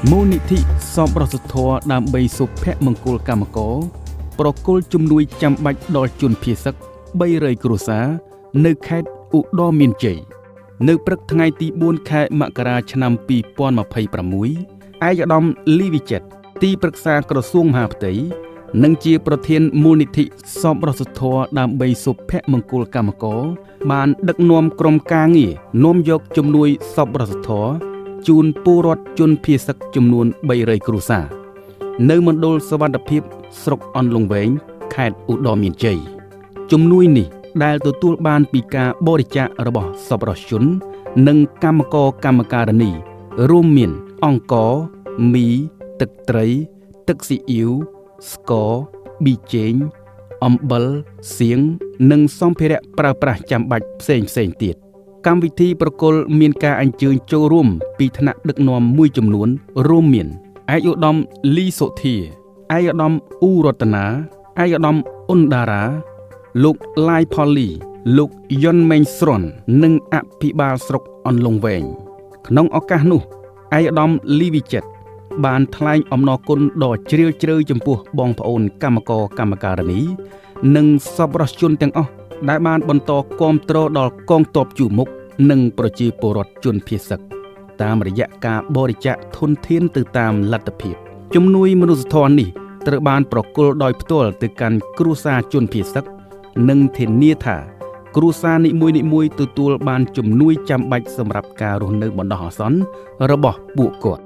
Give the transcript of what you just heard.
មូលនិធិសប្បុរសធម៌ដើម្បីសុភមង្គលកម្មករប្រគល់ជំនួយចាំបាច់ដល់ជនភៀស300គ្រួសារនៅខេត្តឧត្តរមានជ័យនៅព្រឹកថ្ងៃទី4ខែមករាឆ្នាំ2026ឯកឧត្តមលីវិចិត្រទីប្រឹក្សាក្រសួងមហាផ្ទៃនិងជាប្រធានមូលនិធិសប្បុរសធម៌ដើម្បីសុភមង្គលកម្មករបានដឹកនាំក្រុមការងារនាំយកជំនួយសប្បុរសធម៌ជូនពលរដ្ឋជនភៀសចំនួន300គ្រួសារនៅមណ្ឌលសុវត្ថិភាពស្រុកអន្លង់វែងខេត្តឧត្តរមានជ័យជំនួយនេះដែលទទួលបានពីការបរិច្ចាគរបស់សប្បុរសជននិងកម្មករកម្មការិនីរួមមានអង្ករមីទឹកត្រីទឹកស៊ីអ៊ីវស្ករប៊ីចេងអំបិលសៀងនិងសម្ភារៈប្រើប្រាស់ចាំបាច់ផ្សេងទៀតកម្មវិធីប្រគល់មានការអញ្ជើញចូលរួមពីថ្នាក់ដឹកនាំមួយចំនួនរួមមានឯកឧត្តមលីសុធាឯកឧត្តមអ៊ូរតនាឯកឧត្តមអ៊ុនដារ៉ាលោកឡាយផូលីលោកយុនមេងស្រន់និងអភិបាលស្រុកអន្លង់វែងក្នុងឱកាសនោះឯកឧត្តមលីវិចិត្របានថ្លែងអំណរគុណដ៏ជ្រាលជ្រៅចំពោះបងប្អូនកម្មករកម្មការិនីនិងសប្បុរសជនទាំងអស់ដែលបានបន្តគាំទ្រដល់កងទ័ពជួរមុខនិងប្រជាពលរដ្ឋជនភៀសតាមរយៈការបរិច្ចាគធនធានទៅតាមលទ្ធភាពជំនួយមនុស្សធម៌នេះត្រូវបានប្រគល់ដោយផ្ទាល់ទៅកាន់គ្រួសារជនភៀសនិងធានាថាគ្រួសារនីមួយៗទទួលបានជំនួយចាំបាច់សម្រាប់ការរស់នៅបណ្ដោះអាសន្នរបស់ពួកគាត់